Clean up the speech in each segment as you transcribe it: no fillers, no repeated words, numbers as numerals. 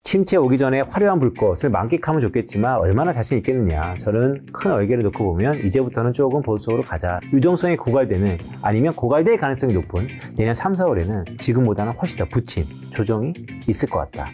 침체 오기 전에 화려한 불꽃을 만끽하면 좋겠지만 얼마나 자신 있겠느냐. 저는 큰 얼개를 놓고 보면 이제부터는 조금 보수적으로 가자. 유동성이 고갈되는 아니면 고갈될 가능성이 높은 내년 3, 4월에는 지금보다는 훨씬 더 붙임, 조정이 있을 것 같다.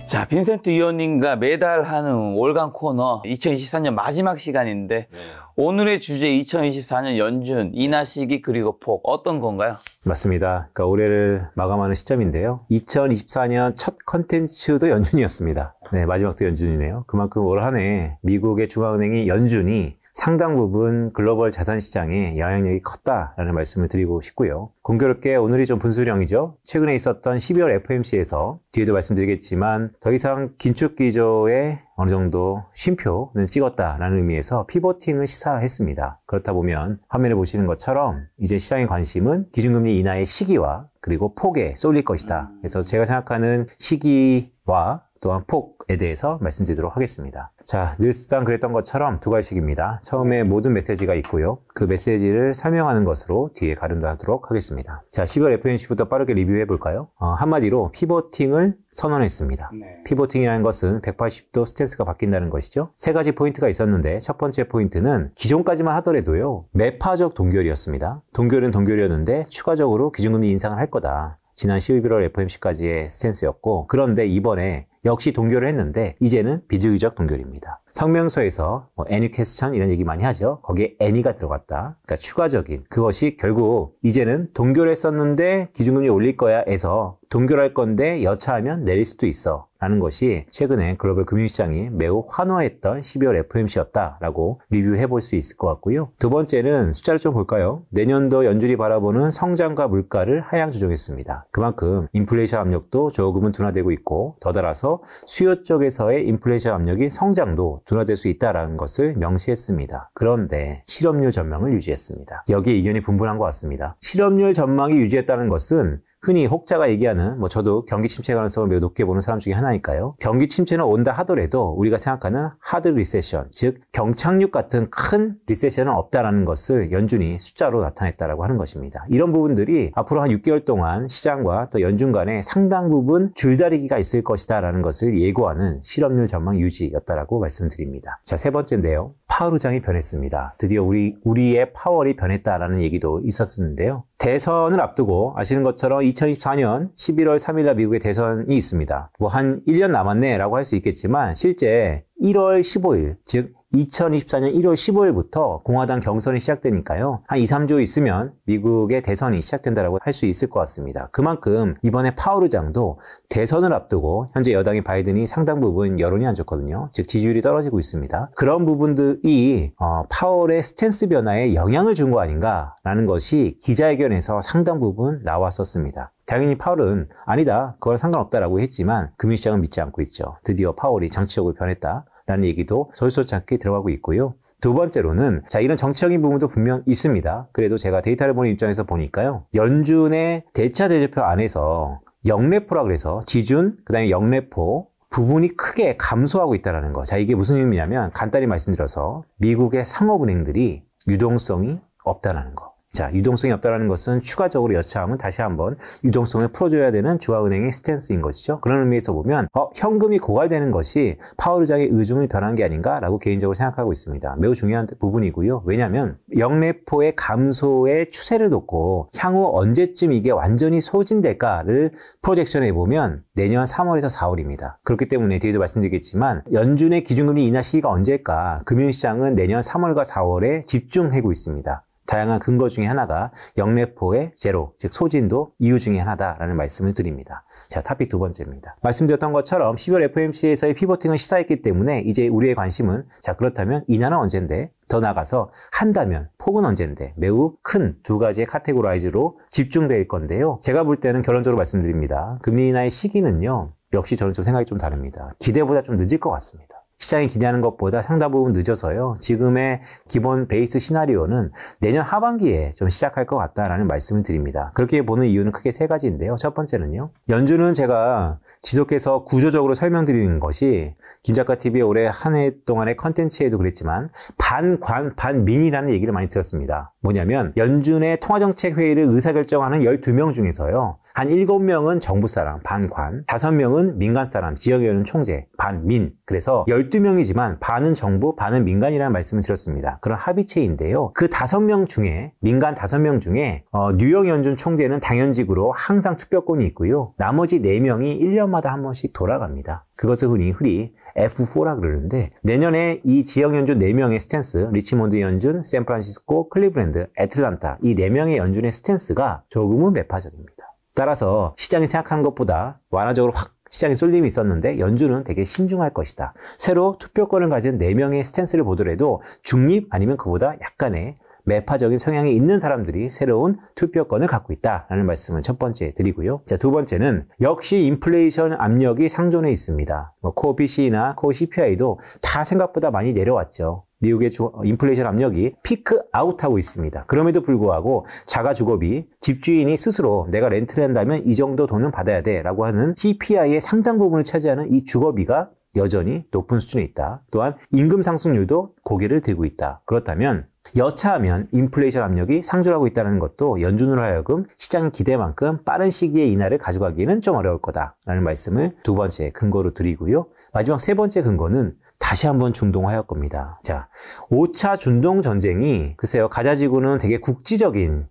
자, 빈센트 위원님과 매달 하는 월간 코너 2024년 마지막 시간인데 오늘의 주제 2024년 연준, 인하 시기 그리고 폭 어떤 건가요? 맞습니다. 그러니까 올해를 마감하는 시점인데요. 2024년 첫 컨텐츠도 연준이었습니다. 네, 마지막도 연준이네요. 그만큼 올 한 해 미국의 중앙은행이 연준이 상당 부분 글로벌 자산시장에 영향력이 컸다라는 말씀을 드리고 싶고요. 공교롭게 오늘이 좀 분수령이죠. 최근에 있었던 12월 FOMC에서 뒤에도 말씀드리겠지만 더 이상 긴축 기조에 어느 정도 쉼표는 찍었다라는 의미에서 피보팅을 시사했습니다. 그렇다 보면 화면에 보시는 것처럼 이제 시장의 관심은 기준금리 인하의 시기와 그리고 폭에 쏠릴 것이다. 그래서 제가 생각하는 시기와 또한 폭에 대해서 말씀드리도록 하겠습니다. 자, 늘상 그랬던 것처럼 두 가지씩입니다. 처음에 모든 메시지가 있고요. 그 메시지를 설명하는 것으로 뒤에 가름도 하도록 하겠습니다. 자, 12월 FOMC부터 빠르게 리뷰해 볼까요? 한마디로 피보팅을 선언했습니다. 피보팅이라는 것은 180도 스탠스가 바뀐다는 것이죠. 세 가지 포인트가 있었는데 첫 번째 포인트는 기존까지만 하더라도요. 매파적 동결이었습니다. 동결은 동결이었는데 추가적으로 기준금리 인상을 할 거다. 지난 11월 FOMC까지의 스탠스였고 그런데 이번에 역시 동결을 했는데 이제는 비주기적 동결입니다. 성명서에서 any question 이런 얘기 많이 하죠. 거기에 any가 들어갔다. 그러니까 추가적인 그것이 결국 이제는 동결했었는데 기준금리 올릴 거야 해서 동결할 건데 여차하면 내릴 수도 있어 라는 것이 최근에 글로벌 금융시장이 매우 환호했던 12월 FOMC였다라고 리뷰해 볼 수 있을 것 같고요. 두 번째는 숫자를 좀 볼까요? 내년도 연준이 바라보는 성장과 물가를 하향 조정했습니다. 그만큼 인플레이션 압력도 조금은 둔화되고 있고 더 따라서 수요 쪽에서의 인플레이션 압력이 성장도 둔화될 수 있다는 것을 명시했습니다. 그런데 실업률 전망을 유지했습니다. 여기에 이견이 분분한 것 같습니다. 실업률 전망이 유지했다는 것은 흔히 혹자가 얘기하는 저도 경기 침체 가능성을 매우 높게 보는 사람 중에 하나니까요. 경기 침체는 온다 하더라도 우리가 생각하는 하드 리세션, 즉 경착륙 같은 큰 리세션은 없다라는 것을 연준이 숫자로 나타냈다라고 하는 것입니다. 이런 부분들이 앞으로 한 6개월 동안 시장과 또 연준 간에 상당 부분 줄다리기가 있을 것이다라는 것을 예고하는 실업률 전망 유지였다라고 말씀드립니다. 자, 세 번째인데요. 파월 의장이 변했습니다. 드디어 우리의 파월이 변했다라는 얘기도 있었는데요. 대선을 앞두고 아시는 것처럼 2024년 11월 3일날 미국의 대선이 있습니다. 한 1년 남았네 라고 할 수 있겠지만 실제 1월 15일 즉 2024년 1월 15일부터 공화당 경선이 시작되니까요. 한 2, 3주 있으면 미국의 대선이 시작된다라고 할 수 있을 것 같습니다. 그만큼 이번에 파월 의장도 대선을 앞두고 현재 여당의 바이든이 상당 부분 여론이 안 좋거든요. 즉 지지율이 떨어지고 있습니다. 그런 부분들이 파월의 스탠스 변화에 영향을 준 거 아닌가라는 것이 기자회견에서 상당 부분 나왔었습니다. 당연히 파월은 아니다, 그건 상관없다라고 했지만 금융시장은 믿지 않고 있죠. 드디어 파월이 정치적으로 변했다라는 얘기도 솔솔치 않게 들어가고 있고요. 두 번째로는 이런 정치적인 부분도 분명 있습니다. 그래도 제가 데이터를 보는 입장에서 보니까요. 연준의 대차 대조표 안에서 영레포라 그래서 지준, 그 다음에 영레포 부분이 크게 감소하고 있다는 거. 자, 이게 무슨 의미냐면 간단히 말씀드려서 미국의 상업은행들이 유동성이 없다는 거. 자, 유동성이 없다는 것은 추가적으로 여차하면 다시 한번 유동성을 풀어줘야 되는 중앙은행의 스탠스인 것이죠. 그런 의미에서 보면 현금이 고갈되는 것이 파월 의장의 의중을 변한 게 아닌가라고 개인적으로 생각하고 있습니다. 매우 중요한 부분이고요. 왜냐하면 영레포의 감소의 추세를 놓고 향후 언제쯤 이게 완전히 소진될까를 프로젝션해 보면 내년 3월에서 4월입니다. 그렇기 때문에 뒤에도 말씀드리겠지만 연준의 기준금리 인하 시기가 언제일까? 금융시장은 내년 3월과 4월에 집중하고 있습니다. 다양한 근거 중에 하나가 영레포의 제로, 즉 소진도 이유 중에 하나다라는 말씀을 드립니다. 자, 토픽 두 번째입니다. 말씀드렸던 것처럼 12월 FOMC에서의 피보팅을 시사했기 때문에 이제 우리의 관심은 자, 그렇다면 인하는 언젠데? 더 나가서 한다면 폭은 언젠데? 매우 큰 두 가지의 카테고라이즈로 집중될 건데요. 제가 볼 때는 결론적으로 말씀드립니다. 금리 인하의 시기는요. 역시 저는 좀 생각이 좀 다릅니다. 기대보다 좀 늦을 것 같습니다. 시장이 기대하는 것보다 상당 부분 늦어서요. 지금의 기본 베이스 시나리오는 내년 하반기에 좀 시작할 것 같다라는 말씀을 드립니다. 그렇게 보는 이유는 크게 세 가지인데요. 첫 번째는요. 연준은 제가 지속해서 구조적으로 설명드리는 것이 김작가TV의 올해 한 해 동안의 컨텐츠에도 그랬지만 반관, 반민이라는 얘기를 많이 들었습니다. 뭐냐면 연준의 통화정책회의를 의사결정하는 12명 중에서요. 한 7명은 정부 사람, 반관, 5명은 민간 사람, 지역의원 총재, 반민. 그래서 12명이지만 반은 정부, 반은 민간이라는 말씀을 드렸습니다. 그런 합의체인데요. 그 5명 중에, 민간 5명 중에 뉴욕 연준 총재는 당연직으로 항상 투표권이 있고요. 나머지 4명이 1년마다 한 번씩 돌아갑니다. 그것을 흔히 F4라 그러는데 내년에 이 지역 연준 4명의 스탠스, 리치몬드 연준, 샌프란시스코, 클리브랜드, 애틀란타 이 4명의 연준의 스탠스가 조금은 매파적입니다. 따라서 시장이 생각하는 것보다 완화적으로 확 시장에 쏠림이 있었는데 연준은 되게 신중할 것이다. 새로 투표권을 가진 4명의 스탠스를 보더라도 중립 아니면 그보다 약간의 매파적인 성향이 있는 사람들이 새로운 투표권을 갖고 있다라는 말씀을 첫 번째 드리고요. 자, 두 번째는 역시 인플레이션 압력이 상존해 있습니다. 코어 PCE나 코어 CPI도 다 생각보다 많이 내려왔죠. 미국의 인플레이션 압력이 피크 아웃하고 있습니다. 그럼에도 불구하고 자가 주거비, 집주인이 스스로 내가 렌트를 한다면 이 정도 돈은 받아야 돼 라고 하는 CPI의 상당 부분을 차지하는 이 주거비가 여전히 높은 수준에 있다. 또한 임금 상승률도 고개를 들고 있다. 그렇다면 여차하면 인플레이션 압력이 상존하고 있다는 것도 연준으로 하여금 시장 기대만큼 빠른 시기에 인하를 가져가기는 좀 어려울 거다라는 말씀을 두 번째 근거로 드리고요. 마지막 세 번째 근거는 다시 한번 중동화할 겁니다. 자, 5차 중동 전쟁이 글쎄요, 가자지구는 되게 국지적인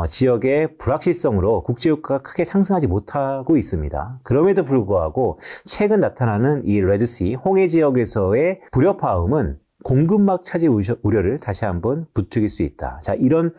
지역의 불확실성으로 국제유가가 크게 상승하지 못하고 있습니다. 그럼에도 불구하고 최근 나타나는 이 레드시, 홍해 지역에서의 불협화음은 공급막 차지 우려를 다시 한번 부추길 수 있다. 자, 이런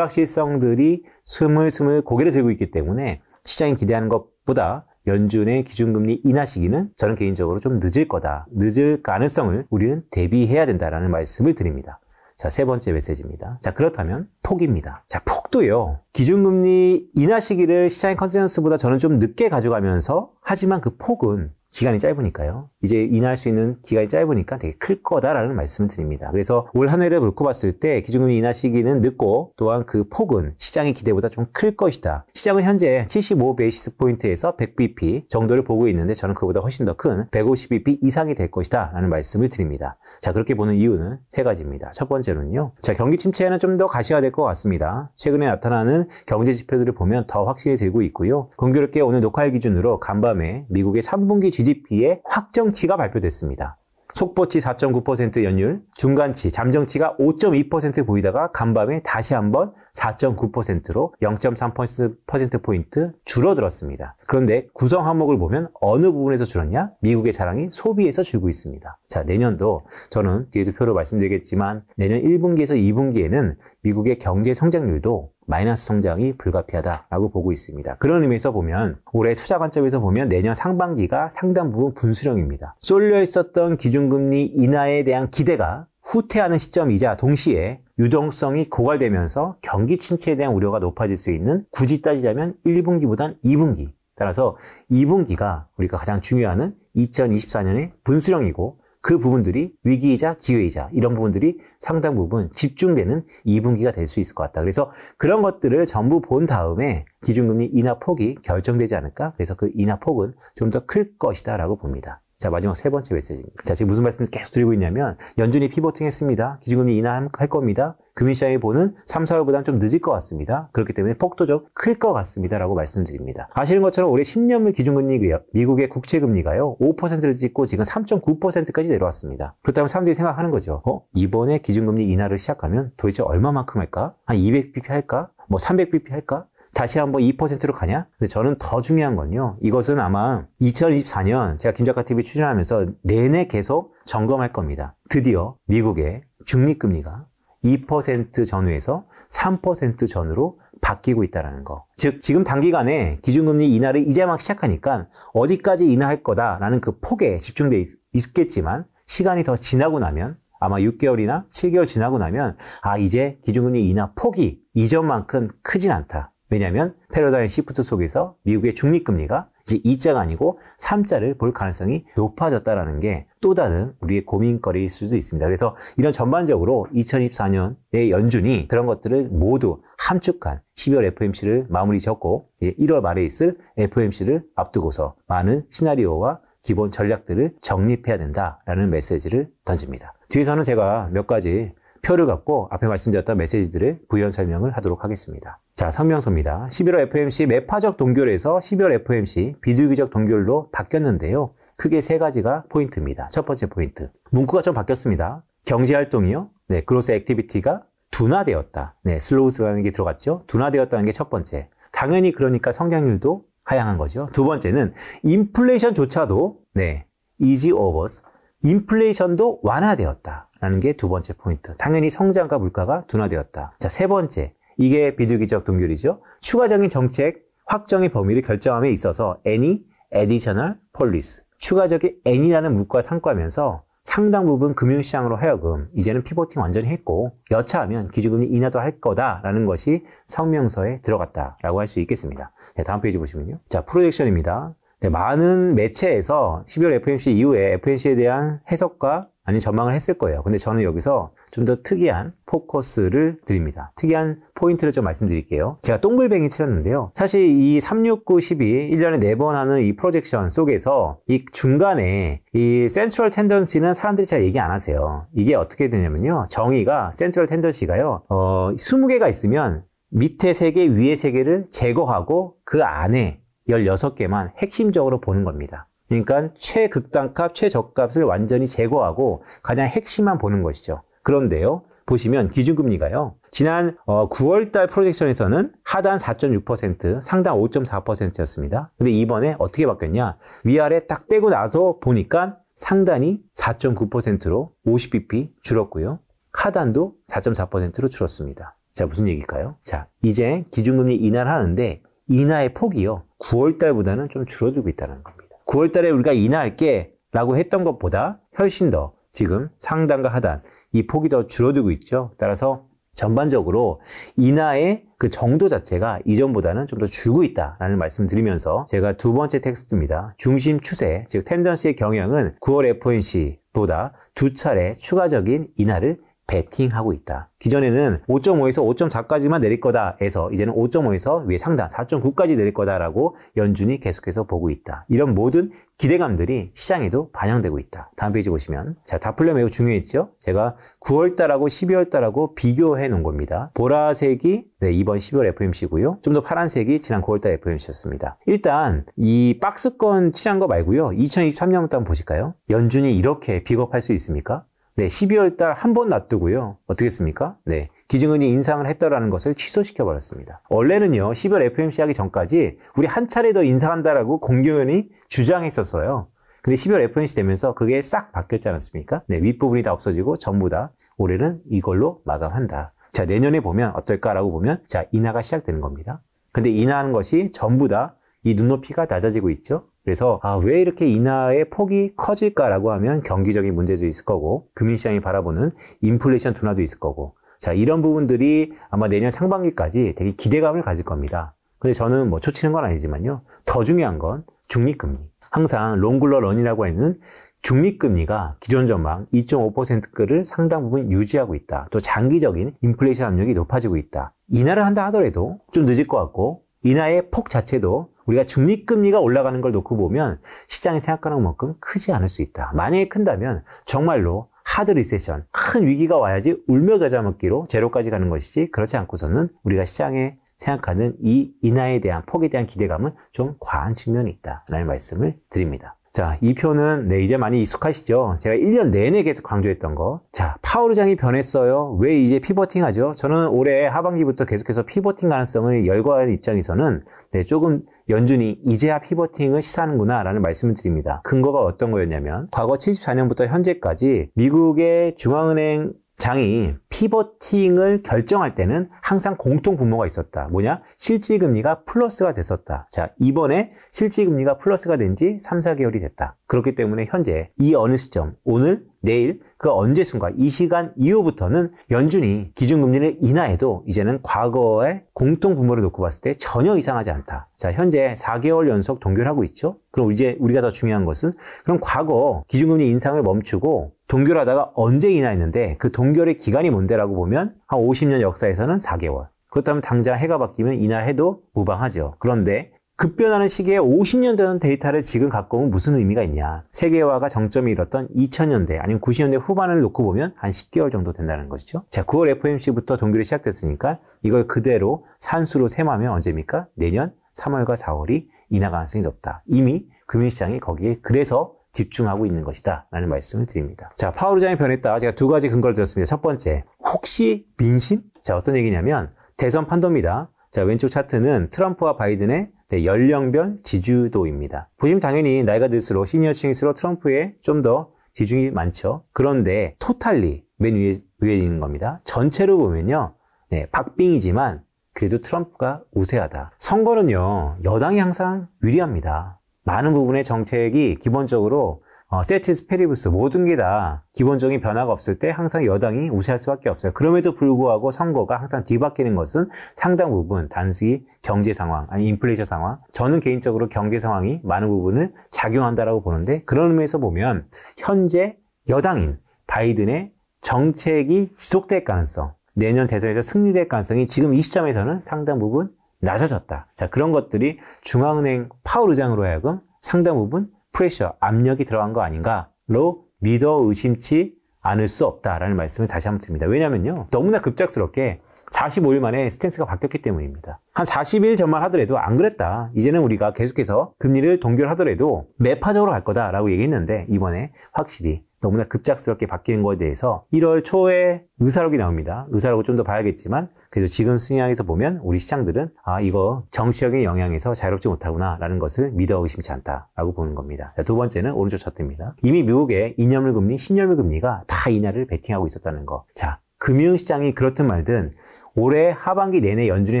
불확실성들이 스물스물 고개를 들고 있기 때문에 시장이 기대하는 것보다 연준의 기준금리 인하 시기는 저는 개인적으로 좀 늦을 거다. 늦을 가능성을 우리는 대비해야 된다라는 말씀을 드립니다. 자, 세 번째 메시지입니다. 자, 그렇다면 폭입니다. 자, 폭도요. 기준금리 인하 시기를 시장의 컨센서스보다 저는 좀 늦게 가져가면서 하지만 그 폭은 기간이 짧으니까요. 이제 인하할 수 있는 기간이 짧으니까 되게 클 거다라는 말씀을 드립니다. 그래서 올 한 해를 놓고 봤을 때 기준금리 인하 시기는 늦고 또한 그 폭은 시장의 기대보다 좀 클 것이다. 시장은 현재 75베이시스 포인트에서 100bp 정도를 보고 있는데 저는 그보다 훨씬 더 큰 150bp 이상이 될 것이다 라는 말씀을 드립니다. 자, 그렇게 보는 이유는 세 가지입니다. 첫 번째는요. 자, 경기 침체에는 좀 더 가시가 될 것 같습니다. 최근에 나타나는 경제 지표들을 보면 더 확신이 들고 있고요. 공교롭게 오늘 녹화일 기준으로 간밤에 미국의 3분기 GDP의 확정치가 발표됐습니다. 속보치 4.9% 연율, 중간치, 잠정치가 5.2% 보이다가 간밤에 다시 한번 4.9%로 0.3%포인트 줄어들었습니다. 그런데 구성 항목을 보면 어느 부분에서 줄었냐? 미국의 자랑이 소비에서 줄고 있습니다. 자, 내년도 저는 뒤에서 표로 말씀드리겠지만 내년 1분기에서 2분기에는 미국의 경제 성장률도 마이너스 성장이 불가피하다라고 보고 있습니다. 그런 의미에서 보면 올해 투자 관점에서 보면 내년 상반기가 상당 부분 분수령입니다. 쏠려 있었던 기준금리 인하에 대한 기대가 후퇴하는 시점이자 동시에 유동성이 고갈되면서 경기 침체에 대한 우려가 높아질 수 있는 굳이 따지자면 1분기보단 2분기. 따라서 2분기가 우리가 가장 중요한 2024년의 분수령이고 그 부분들이 위기이자 기회이자 이런 부분들이 상당 부분 집중되는 2분기가 될 수 있을 것 같다. 그래서 그런 것들을 전부 본 다음에 기준금리 인하 폭이 결정되지 않을까? 그래서 그 인하 폭은 좀 더 클 것이다 라고 봅니다. 자, 마지막 세 번째 메시지입니다. 자, 지금 무슨 말씀을 계속 드리고 있냐면 연준이 피보팅 했습니다. 기준금리 인하할 겁니다. 금융시장이 보는 3, 4월보다는 좀 늦을 것 같습니다. 그렇기 때문에 폭도 좀 클 것 같습니다 라고 말씀드립니다. 아시는 것처럼 올해 10년물 기준금리고요. 미국의 국채금리가요. 5%를 찍고 지금 3.9%까지 내려왔습니다. 그렇다면 사람들이 생각하는 거죠. 이번에 기준금리 인하를 시작하면 도대체 얼마만큼 할까? 한 200bp 할까? 뭐 300bp 할까? 다시 한번 2%로 가냐? 근데 저는 더 중요한 건요. 이것은 아마 2024년 제가 김작가TV 출연하면서 내내 계속 점검할 겁니다. 드디어 미국의 중립금리가 2% 전후에서 3% 전후로 바뀌고 있다는 거. 즉 지금 단기간에 기준금리 인하를 이제 막 시작하니까 어디까지 인하할 거다라는 그 폭에 집중돼 있겠지만 시간이 더 지나고 나면 아마 6개월이나 7개월 지나고 나면 이제 기준금리 인하 폭이 이전만큼 크진 않다. 왜냐하면 패러다임 시프트 속에서 미국의 중립금리가 이제 2자가 아니고 3자를 볼 가능성이 높아졌다는 게 또 다른 우리의 고민거리일 수도 있습니다. 그래서 이런 전반적으로 2024년의 연준이 그런 것들을 모두 함축한 12월 FOMC를 마무리 짓고 이제 1월 말에 있을 FOMC를 앞두고서 많은 시나리오와 기본 전략들을 정립해야 된다라는 메시지를 던집니다. 뒤에서는 제가 몇 가지 표를 갖고 앞에 말씀드렸던 메시지들을 부연 설명을 하도록 하겠습니다. 자, 성명서입니다. 11월 FOMC 매파적 동결에서 12월 FOMC 비주기적 동결로 바뀌었는데요. 크게 세 가지가 포인트입니다. 첫 번째 포인트. 문구가 좀 바뀌었습니다. 경제활동이요. 네, 그로스 액티비티가 둔화되었다. 네, 슬로우스라는 게 들어갔죠. 둔화되었다는 게 첫 번째. 당연히 그러니까 성장률도 하향한 거죠. 두 번째는 인플레이션조차도 네, easy overs. 인플레이션도 완화되었다라는 게 두 번째 포인트. 당연히 성장과 물가가 둔화되었다. 자, 세 번째. 이게 비주기적 동결이죠. 추가적인 정책 확정의 범위를 결정함에 있어서 any additional policy. 추가적인 N이라는 문구가 상과하면서 상당 부분 금융시장으로 하여금 이제는 피보팅 완전히 했고 여차하면 기준금리 인하도 할 거다라는 것이 성명서에 들어갔다라고 할 수 있겠습니다. 네, 다음 페이지 보시면요. 자, 프로젝션입니다. 네, 많은 매체에서 12월 FOMC 이후에 FOMC에 대한 해석과 아니 전망을 했을 거예요. 근데 저는 여기서 좀 더 특이한 포커스를 드립니다. 특이한 포인트를 좀 말씀드릴게요. 제가 동글뱅이 치렀는데요. 사실 이 369, 12, 1년에 4번 하는 이 프로젝션 속에서 이 중간에 이 센트럴 텐던시는 사람들이 잘 얘기 안 하세요. 이게 어떻게 되냐면요. 정의가 센트럴 텐던시가요. 20개가 있으면 밑에 3개, 위에 3개를 제거하고 그 안에 16개만 핵심적으로 보는 겁니다. 그러니까 최극단값, 최저값을 완전히 제거하고 가장 핵심만 보는 것이죠. 그런데요, 보시면 기준금리가요. 지난 9월달 프로젝션에서는 하단 4.6%, 상단 5.4%였습니다. 근데 이번에 어떻게 바뀌었냐? 위아래 딱 떼고 나서 보니까 상단이 4.9%로 50bp 줄었고요. 하단도 4.4%로 줄었습니다. 자, 무슨 얘기일까요? 자, 이제 기준금리 인하를 하는데 인하의 폭이요. 9월달보다는 좀 줄어들고 있다는 겁니다. 9월달에 우리가 인하할게 라고 했던 것보다 훨씬 더 지금 상단과 하단 이 폭이 더 줄어들고 있죠. 따라서 전반적으로 인하의 그 정도 자체가 이전보다는 좀 더 줄고 있다라는 말씀 드리면서 제가 두 번째 텍스트입니다. 중심 추세, 즉 텐던시의 경향은 9월 FOMC보다 두 차례 추가적인 인하를 베팅하고 있다. 기존에는 5.5에서 5.4까지만 내릴 거다 해서 이제는 5.5에서 위에 상단 4.9까지 내릴 거다라고 연준이 계속해서 보고 있다. 이런 모든 기대감들이 시장에도 반영되고 있다. 다음 페이지 보시면 자, 다플레 매우 중요했죠. 제가 9월달하고 12월달하고 비교해 놓은 겁니다. 보라색이 네, 이번 12월 FOMC고요. 좀 더 파란색이 지난 9월달 FOMC였습니다. 일단 이 박스권 칠한 거 말고요. 2023년부터 한번 보실까요? 연준이 이렇게 비겁할 수 있습니까? 네, 12월 달 한 번 놔두고요. 어떻게 했습니까? 네, 기준금리 인상을 했다라는 것을 취소시켜 버렸습니다. 원래는요, 12월 FOMC 하기 전까지 우리 한 차례 더 인상한다라고 공교연히 주장했었어요. 근데 12월 FOMC 되면서 그게 싹 바뀌었지 않았습니까? 네, 윗부분이 다 없어지고 전부 다 올해는 이걸로 마감한다. 자, 내년에 보면 어떨까라고 보면 자, 인하가 시작되는 겁니다. 근데 인하하는 것이 전부 다 이 눈높이가 낮아지고 있죠. 그래서 왜 이렇게 인하의 폭이 커질까라고 하면 경기적인 문제도 있을 거고 금융시장이 바라보는 인플레이션 둔화도 있을 거고 자, 이런 부분들이 아마 내년 상반기까지 되게 기대감을 가질 겁니다. 근데 저는 뭐 초치는 건 아니지만요. 더 중요한 건 중립금리. 항상 롱글러 런이라고 하는 중립금리가 기존 전망 2.5%를 상당 부분 유지하고 있다. 또 장기적인 인플레이션 압력이 높아지고 있다. 인하를 한다 하더라도 좀 늦을 것 같고 인하의 폭 자체도 우리가 중립금리가 올라가는 걸 놓고 보면 시장이 생각하는 만큼 크지 않을 수 있다. 만약에 큰다면 정말로 하드 리세션, 큰 위기가 와야지 울며 겨자 먹기로 제로까지 가는 것이지 그렇지 않고서는 우리가 시장에 생각하는 이 인하에 대한 폭에 대한 기대감은 좀 과한 측면이 있다라는 말씀을 드립니다. 자, 이 표는 네, 이제 많이 익숙하시죠? 제가 1년 내내 계속 강조했던 거. 자, 파월 의장이 변했어요. 왜 이제 피버팅 하죠? 저는 올해 하반기부터 계속해서 피버팅 가능성을 열거하는 입장에서는 네, 조금 연준이 이제야 피버팅을 시사하는구나 라는 말씀을 드립니다. 근거가 어떤 거였냐면 과거 74년부터 현재까지 미국의 중앙은행 장이 피버팅을 결정할 때는 항상 공통 분모가 있었다. 뭐냐? 실질금리가 플러스가 됐었다. 자, 이번에 실질금리가 플러스가 된 지 3, 4개월이 됐다. 그렇기 때문에 현재 이 어느 시점, 오늘 내일, 그 언제순간 이 시간 이후부터는 연준이 기준금리를 인하해도 이제는 과거의 공통분모를 놓고 봤을 때 전혀 이상하지 않다. 자, 현재 4개월 연속 동결하고 있죠. 그럼 이제 우리가 더 중요한 것은 그럼 과거 기준금리 인상을 멈추고 동결하다가 언제 인하했는데 그 동결의 기간이 뭔데라고 보면 한 50년 역사에서는 4개월. 그렇다면 당장 해가 바뀌면 인하해도 무방하죠. 그런데 급변하는 시기에 50년 전 데이터를 지금 갖고 오면 무슨 의미가 있냐. 세계화가 정점이 이뤘던 2000년대 아니면 90년대 후반을 놓고 보면 한 10개월 정도 된다는 것이죠. 자, 9월 FOMC부터 동결이 시작됐으니까 이걸 그대로 산수로 셈하면 언제입니까? 내년 3월과 4월이 인하 가능성이 높다. 이미 금융시장이 거기에 그래서 집중하고 있는 것이다 라는 말씀을 드립니다. 자, 파월 의장이 변했다. 제가 두 가지 근거를 들었습니다. 첫 번째, 혹시 민심? 자, 어떤 얘기냐면 대선 판도입니다. 자, 왼쪽 차트는 트럼프와 바이든의 연령별 지지도입니다. 보시면 당연히 나이가 들수록 시니어층일수록 트럼프에 좀 더 지중이 많죠. 그런데 토탈리 맨 위에 있는 겁니다. 전체로 보면요. 네, 박빙이지만 그래도 트럼프가 우세하다. 선거는요. 여당이 항상 유리합니다. 많은 부분의 정책이 기본적으로 세티스 페리부스 모든 게 다 기본적인 변화가 없을 때 항상 여당이 우세할 수밖에 없어요. 그럼에도 불구하고 선거가 항상 뒤바뀌는 것은 상당 부분 단순히 경제 상황 아니 인플레이션 상황 저는 개인적으로 경제 상황이 많은 부분을 작용한다라고 보는데 그런 의미에서 보면 현재 여당인 바이든의 정책이 지속될 가능성 내년 대선에서 승리될 가능성이 지금 이 시점에서는 상당 부분 낮아졌다. 자, 그런 것들이 중앙은행 파월 의장으로 하여금 상당 부분 프레셔, 압력이 들어간 거 아닌가로 믿어 의심치 않을 수 없다라는 말씀을 다시 한번 드립니다. 왜냐면요. 너무나 급작스럽게 45일 만에 스탠스가 바뀌었기 때문입니다. 한 40일 전만 하더라도 안 그랬다. 이제는 우리가 계속해서 금리를 동결하더라도 매파적으로 갈 거다라고 얘기했는데 이번에 확실히 너무나 급작스럽게 바뀌는 거에 대해서 1월 초에 의사록이 나옵니다. 의사록을 좀 더 봐야겠지만 그래도 지금 순양에서 보면 우리 시장들은 이거 정치적인 영향에서 자유롭지 못하구나 라는 것을 믿어 의심치 않다라고 보는 겁니다. 자, 두 번째는 오른쪽 차트입니다. 이미 미국의 2년물 금리, 10년물 금리가 다 인하를 베팅하고 있었다는 거. 자, 금융시장이 그렇든 말든 올해 하반기 내내 연준의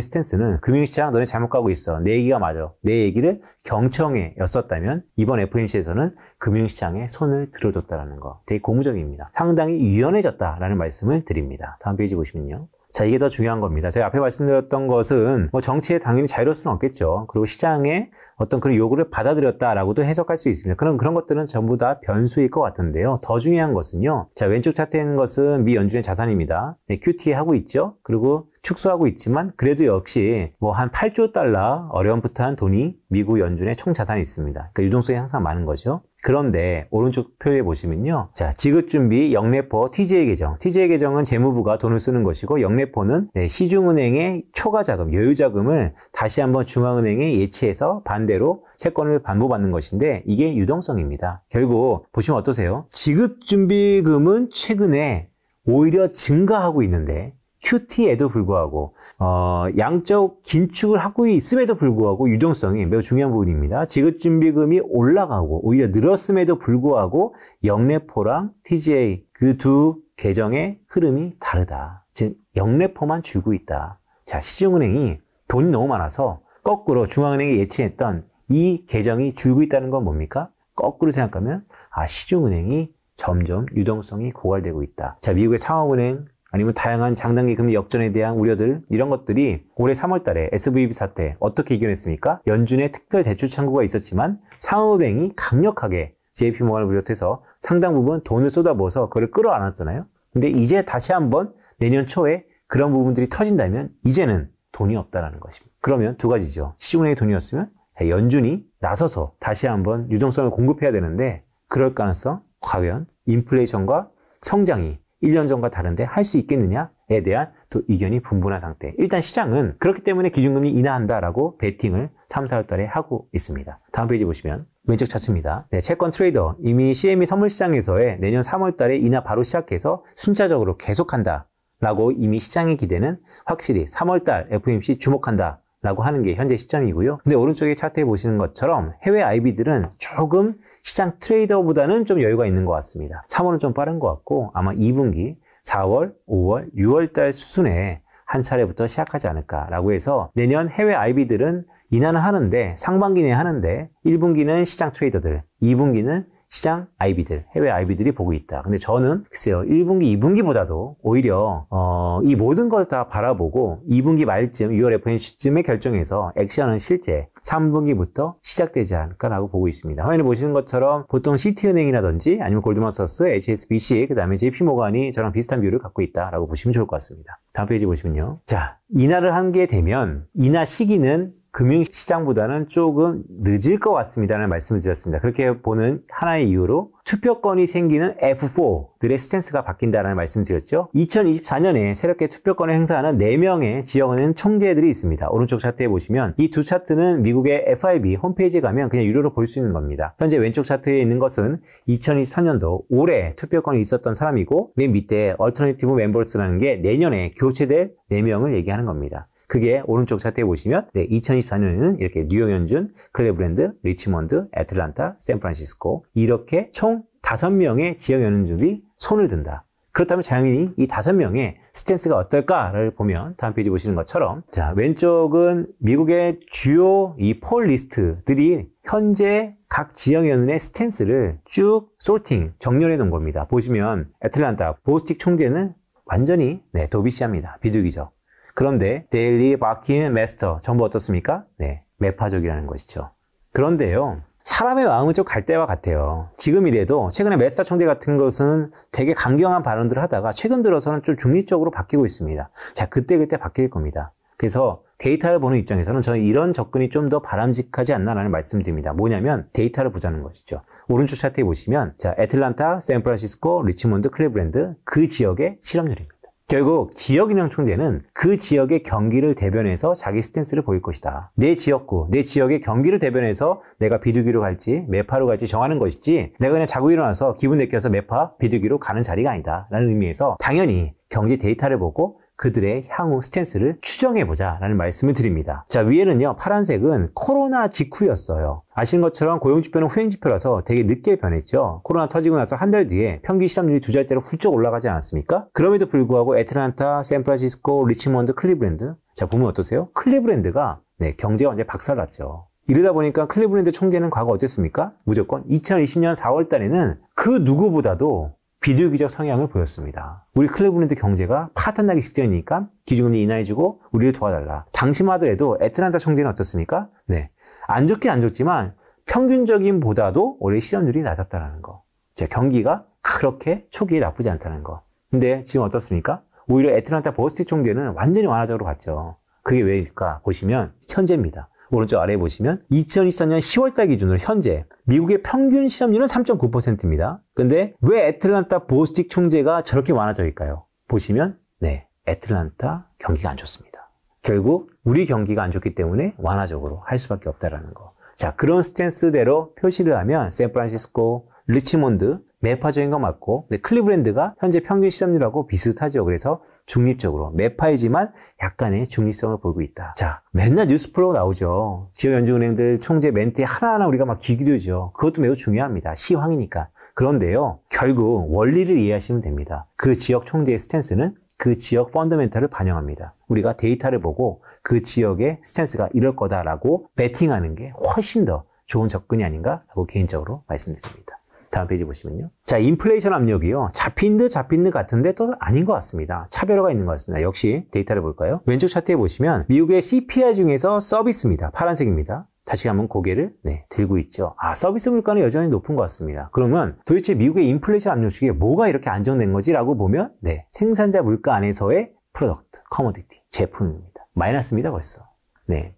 스탠스는 금융시장 너네 잘못 가고 있어. 내 얘기가 맞아. 내 얘기를 경청해 였었다면 이번 FOMC에서는 금융시장에 손을 들어줬다는 거. 되게 고무적입니다. 상당히 유연해졌다라는 말씀을 드립니다. 다음 페이지 보시면요. 자, 이게 더 중요한 겁니다. 제가 앞에 말씀드렸던 것은 정치에 당연히 자유로울 수는 없겠죠. 그리고 시장의 어떤 그런 요구를 받아들였다라고도 해석할 수 있습니다. 그런 것들은 전부 다 변수일 것 같은데요. 더 중요한 것은요. 자, 왼쪽 차트에 있는 것은 미 연준의 자산입니다. 네, QT 하고 있죠. 그리고 축소하고 있지만 그래도 역시 한 8조 달러 어렴풋한 돈이 미국 연준의 총 자산이 있습니다. 그러니까 유동성이 항상 많은 거죠. 그런데 오른쪽 표에 보시면요. 자, 지급준비, 영래포, TGA 계정. TGA 계정은 재무부가 돈을 쓰는 것이고 영래포는 시중은행의 초과자금, 여유자금을 다시 한번 중앙은행에 예치해서 반대로 채권을 반복받는 것인데 이게 유동성입니다. 결국 보시면 어떠세요? 지급준비금은 최근에 오히려 증가하고 있는데 QT에도 불구하고 양적 긴축을 하고 있음에도 불구하고 유동성이 매우 중요한 부분입니다. 지급준비금이 올라가고 오히려 늘었음에도 불구하고 영래포랑 TGA 그 두 계정의 흐름이 다르다. 즉 영래포만 줄고 있다. 자, 시중은행이 돈이 너무 많아서 거꾸로 중앙은행이 예치했던 이 계정이 줄고 있다는 건 뭡니까? 거꾸로 생각하면 시중은행이 점점 유동성이 고갈되고 있다. 자, 미국의 상업은행 아니면 다양한 장단기 금리 역전에 대한 우려들 이런 것들이 올해 3월 달에 SVB 사태 어떻게 이겨냈습니까? 연준의 특별 대출 창구가 있었지만 상업은행이 강력하게 JP모건을 비롯해서 상당 부분 돈을 쏟아부어서 그걸 끌어안았잖아요. 근데 이제 다시 한번 내년 초에 그런 부분들이 터진다면 이제는 돈이 없다라는 것입니다. 그러면 두 가지죠. 시중은행의 돈이었으면 연준이 나서서 다시 한번 유동성을 공급해야 되는데 그럴 가능성 과연 인플레이션과 성장이 1년 전과 다른데 할 수 있겠느냐에 대한 또 의견이 분분한 상태. 일단 시장은 그렇기 때문에 기준금리 인하한다라고 베팅을 3, 4월 달에 하고 있습니다. 다음 페이지 보시면 왼쪽 차트입니다. 네, 채권 트레이더 이미 CME 선물시장에서의 내년 3월 달에 인하 바로 시작해서 순차적으로 계속한다라고 이미 시장의 기대는 확실히 3월 달 FOMC 주목한다. 라고 하는 게 현재 시점이고요. 근데 오른쪽에 차트에 보시는 것처럼 해외 IB들은 조금 시장 트레이더보다는 좀 여유가 있는 것 같습니다. 3월은 좀 빠른 것 같고 아마 2분기 4월, 5월, 6월 달 수순에 한 차례부터 시작하지 않을까라고 해서 내년 해외 IB들은 인하는 하는데 상반기 내에 하는데 1분기는 시장 트레이더들, 2분기는 시장 IB들, 해외 IB들이 보고 있다. 근데 저는 글쎄요, 1분기, 2분기보다도 오히려 이 모든 걸 다 바라보고 2분기 말쯤, 6월 FOMC쯤에 결정해서 액션은 실제 3분기부터 시작되지 않을까라고 보고 있습니다. 화면에 보시는 것처럼 보통 시티은행이라든지 아니면 골드만삭스, HSBC, 그 다음에 JP모간이 저랑 비슷한 뷰를 갖고 있다라고 보시면 좋을 것 같습니다. 다음 페이지 보시면요. 자, 인하를 하게 되면 인하 시기는 금융시장보다는 조금 늦을 것 같습니다라는 말씀을 드렸습니다. 그렇게 보는 하나의 이유로 투표권이 생기는 F4들의 스탠스가 바뀐다라는 말씀을 드렸죠. 2024년에 새롭게 투표권을 행사하는 4명의 지역은행 총재들이 있습니다. 오른쪽 차트에 보시면 이 두 차트는 미국의 FIB 홈페이지에 가면 그냥 유료로 볼 수 있는 겁니다. 현재 왼쪽 차트에 있는 것은 2023년도 올해 투표권이 있었던 사람이고 맨 밑에 얼터너티브 멤버스라는 게 내년에 교체될 4명을 얘기하는 겁니다. 그게 오른쪽 차트에 보시면 2024년에는 이렇게 뉴욕 연준, 클리브랜드, 리치몬드, 애틀란타, 샌프란시스코 이렇게 총 5명의 지역 연준들이 손을 든다. 그렇다면 당연히 이 5명의 스탠스가 어떨까를 보면 다음 페이지 보시는 것처럼 자, 왼쪽은 미국의 주요 이 폴 리스트들이 현재 각 지역 연은의 스탠스를 쭉 소팅, 정렬해 놓은 겁니다. 보시면 애틀란타, 보스틱 총재는 완전히 도비시합니다. 비둘기죠. 그런데 데일리, 바킨, 메스터 전부 어떻습니까? 네, 매파적이라는 것이죠. 그런데요, 사람의 마음은 좀 갈 때와 같아요. 지금이래도 최근에 메스터 총재 같은 것은 되게 강경한 발언들을 하다가 최근 들어서는 좀 중립적으로 바뀌고 있습니다. 자, 그때 바뀔 겁니다. 그래서 데이터를 보는 입장에서는 저는 이런 접근이 좀 더 바람직하지 않나라는 말씀을 드립니다. 뭐냐면 데이터를 보자는 것이죠. 오른쪽 차트에 보시면 자, 애틀란타, 샌프란시스코, 리치몬드, 클리브랜드 그 지역의 실업률입니다. 결국 지역은행 총재는 그 지역의 경기를 대변해서 자기 스탠스를 보일 것이다. 내 지역구, 내 지역의 경기를 대변해서 내가 비둘기로 갈지 매파로 갈지 정하는 것이지 내가 그냥 자고 일어나서 기분 내켜서 매파, 비둘기로 가는 자리가 아니다 라는 의미에서 당연히 경제 데이터를 보고 그들의 향후 스탠스를 추정해보자 라는 말씀을 드립니다. 자, 위에는요, 파란색은 코로나 직후였어요. 아시는 것처럼 고용지표는 후행지표라서 되게 늦게 변했죠. 코로나 터지고 나서 한 달 뒤에 평균 실업률이 2자릿대로 훌쩍 올라가지 않았습니까? 그럼에도 불구하고 애틀란타, 샌프란시스코, 리치몬드, 클리브랜드 자, 보면 어떠세요? 클리브랜드가 경제가 완전히 박살났죠. 이러다 보니까 클리브랜드 총재는 과거 어땠습니까? 무조건 2020년 4월 달에는 그 누구보다도 비둘기적 성향을 보였습니다. 우리 클리브랜드 경제가 파탄나기 직전이니까 기준금리 인하해주고 우리를 도와달라. 당시만 하더라도 애틀란타 총재는 어떻습니까? 안 좋긴 안 좋지만 평균적인 보다도 올해 실업률이 낮았다는 거. 경기가 그렇게 초기에 나쁘지 않다는 거. 근데 지금 어떻습니까? 오히려 애틀란타 보스틱 총재는 완전히 완화적으로 갔죠. 그게 왜일까? 보시면 현재입니다. 오른쪽 아래에 보시면 2024년 10월달 기준으로 현재 미국의 평균 실업률은 3.9%입니다. 근데 왜 애틀란타 보스틱 총재가 저렇게 완화적일까요? 보시면 애틀란타 경기가 안 좋습니다. 결국 우리 경기가 안 좋기 때문에 완화적으로 할 수밖에 없다라는 거. 자, 그런 스탠스대로 표시를 하면 샌프란시스코, 리치몬드 매파적인 거 맞고 클리브랜드가 현재 평균 실업률하고 비슷하죠. 그래서 중립적으로 매파이지만 약간의 중립성을 보이고 있다. 자, 맨날 뉴스플로우 나오죠. 지역 연준은행들 총재 멘트에 하나하나 우리가 막 귀 기울이죠. 그것도 매우 중요합니다. 시황이니까. 그런데요, 결국 원리를 이해하시면 됩니다. 그 지역 총재의 스탠스는 그 지역 펀더멘탈을 반영합니다. 우리가 데이터를 보고 그 지역의 스탠스가 이럴 거다라고 베팅하는 게 훨씬 더 좋은 접근이 아닌가라고 개인적으로 말씀드립니다. 다음 페이지 보시면요. 자, 인플레이션 압력이요. 잡힌 듯 같은데 또 아닌 것 같습니다. 차별화가 있는 것 같습니다. 역시 데이터를 볼까요? 왼쪽 차트에 보시면 미국의 CPI 중에서 서비스입니다. 파란색입니다. 다시 한번 고개를 들고 있죠. 아, 서비스 물가는 여전히 높은 것 같습니다. 그러면 도대체 미국의 인플레이션 압력식에 뭐가 이렇게 안정된 거지라고 보면 생산자 물가 안에서의 프로덕트, 커머디티, 제품입니다. 마이너스입니다, 벌써.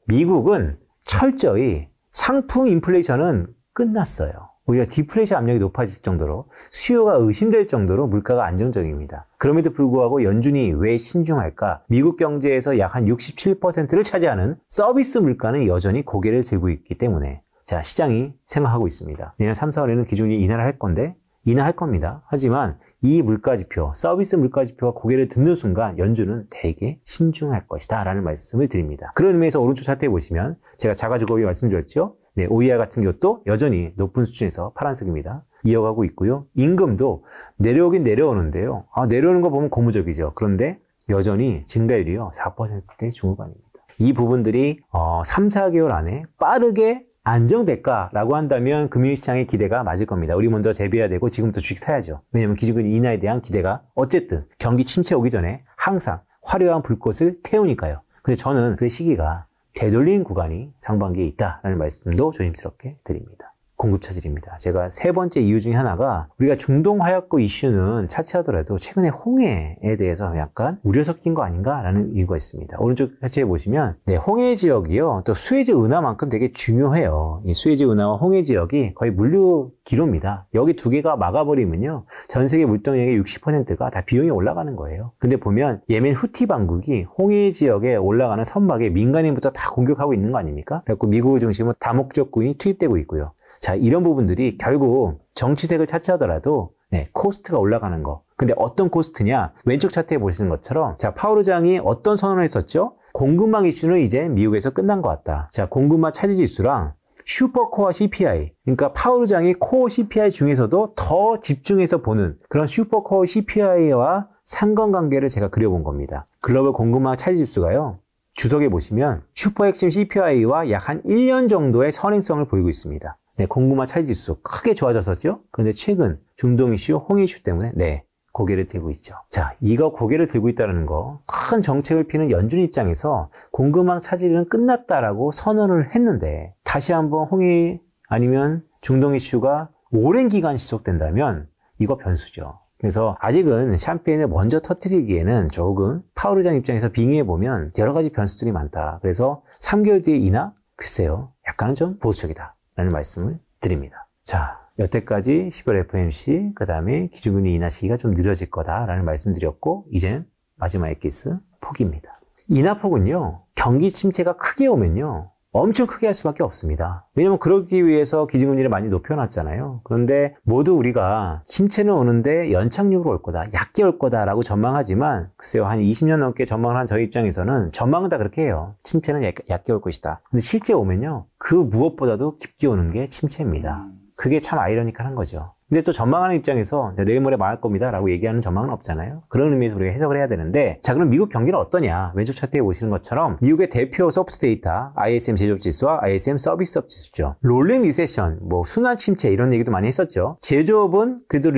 미국은 철저히 상품 인플레이션은 끝났어요. 오히려 디플레이션 압력이 높아질 정도로 수요가 의심될 정도로 물가가 안정적입니다. 그럼에도 불구하고 연준이 왜 신중할까? 미국 경제에서 약 한 67%를 차지하는 서비스 물가는 여전히 고개를 들고 있기 때문에 자, 시장이 생각하고 있습니다. 내년 3, 4월에는 기준이 인하를 할 건데 인하할 겁니다. 하지만 이 물가지표, 서비스 물가지표가 고개를 듣는 순간 연준은 되게 신중할 것이다 라는 말씀을 드립니다. 그런 의미에서 오른쪽 차트에 보시면 제가 자가주거비 말씀드렸죠. OER 같은 것도 여전히 높은 수준에서 파란색입니다. 이어가고 있고요. 임금도 내려오긴 내려오는데요. 내려오는 거 보면 고무적이죠. 그런데 여전히 증가율이요. 4%대 중후반입니다. 이 부분들이 3, 4개월 안에 빠르게 안정될까라고 한다면 금융시장의 기대가 맞을 겁니다. 우리 먼저 재배해야 되고 지금부터 주식 사야죠. 왜냐하면 기준금리 인하에 대한 기대가 어쨌든 경기 침체 오기 전에 항상 화려한 불꽃을 태우니까요. 근데 저는 그 시기가 되돌린 구간이 상반기에 있다라는 말씀도 조심스럽게 드립니다. 공급 차질입니다. 제가 세 번째 이유 중에 하나가 우리가 중동 화약고 이슈는 차치하더라도 최근에 홍해에 대해서 약간 우려 섞인 거 아닌가라는 이유가 있습니다. 오른쪽 차트에 보시면 홍해 지역이요. 또 수에즈 운하만큼 되게 중요해요. 이 수에즈 운하와 홍해 지역이 거의 물류 기로입니다. 여기 두 개가 막아버리면요. 전 세계 물동량의 60%가 다 비용이 올라가는 거예요. 근데 보면 예멘 후티 반국이 홍해 지역에 올라가는 선박에 민간인부터 다 공격하고 있는 거 아닙니까? 그래서 미국을 중심으로 다목적군이 투입되고 있고요. 자, 이런 부분들이 결국 정치색을 차치하더라도 코스트가 올라가는 거. 근데 어떤 코스트냐? 왼쪽 차트에 보시는 것처럼 자, 파월 의장이 어떤 선언을 했었죠? 공급망 이슈는 이제 미국에서 끝난 것 같다. 자, 공급망 차지 지수랑 슈퍼코어 CPI, 그러니까 파월 의장이 코어 CPI 중에서도 더 집중해서 보는 그런 슈퍼코어 CPI와 상관관계를 제가 그려본 겁니다. 글로벌 공급망 차지 지수가요. 주석에 보시면 슈퍼 핵심 CPI와 약 한 1년 정도의 선행성을 보이고 있습니다. 공급망 차지 지수 크게 좋아졌었죠? 그런데 최근 중동 이슈, 홍해 이슈 때문에 고개를 들고 있죠. 자, 이거 고개를 들고 있다는 거, 큰 정책을 피는 연준 입장에서 공급망 차질은 끝났다라고 선언을 했는데 다시 한번 홍해 아니면 중동 이슈가 오랜 기간 지속된다면 이거 변수죠. 그래서 아직은 샴페인을 먼저 터뜨리기에는 조금 파월 의장 입장에서 빙의해보면 여러 가지 변수들이 많다. 그래서 3개월 뒤에 인하? 글쎄요. 약간은 좀 보수적이다. 라는 말씀을 드립니다. 자, 여태까지 10월 FOMC, 그 다음에 기준금리 인하 시기가 좀 느려질 거다라는 말씀 드렸고, 이제는 마지막 엑기스 폭입니다. 인하폭은요, 경기 침체가 크게 오면요, 엄청 크게 할 수밖에 없습니다. 왜냐면 그러기 위해서 기준금리를 많이 높여놨잖아요. 그런데 모두 우리가 침체는 오는데 연착륙으로 올 거다, 얕게 올 거다라고 전망하지만 글쎄요, 한 20년 넘게 전망을 한 저희 입장에서는 전망은 다 그렇게 해요. 침체는 얕게 올 것이다. 근데 실제 오면요, 그 무엇보다도 깊게 오는 게 침체입니다. 그게 참 아이러니컬한 거죠. 근데 또 전망하는 입장에서 내일 모레 망할 겁니다 라고 얘기하는 전망은 없잖아요. 그런 의미에서 우리가 해석을 해야 되는데, 자, 그럼 미국 경기는 어떠냐? 왼쪽 차트에 보시는 것처럼 미국의 대표 소프트 데이터 ISM 제조업 지수와 ISM 서비스업 지수죠. 롤링 리세션, 순환 침체 이런 얘기도 많이 했었죠. 제조업은 그래도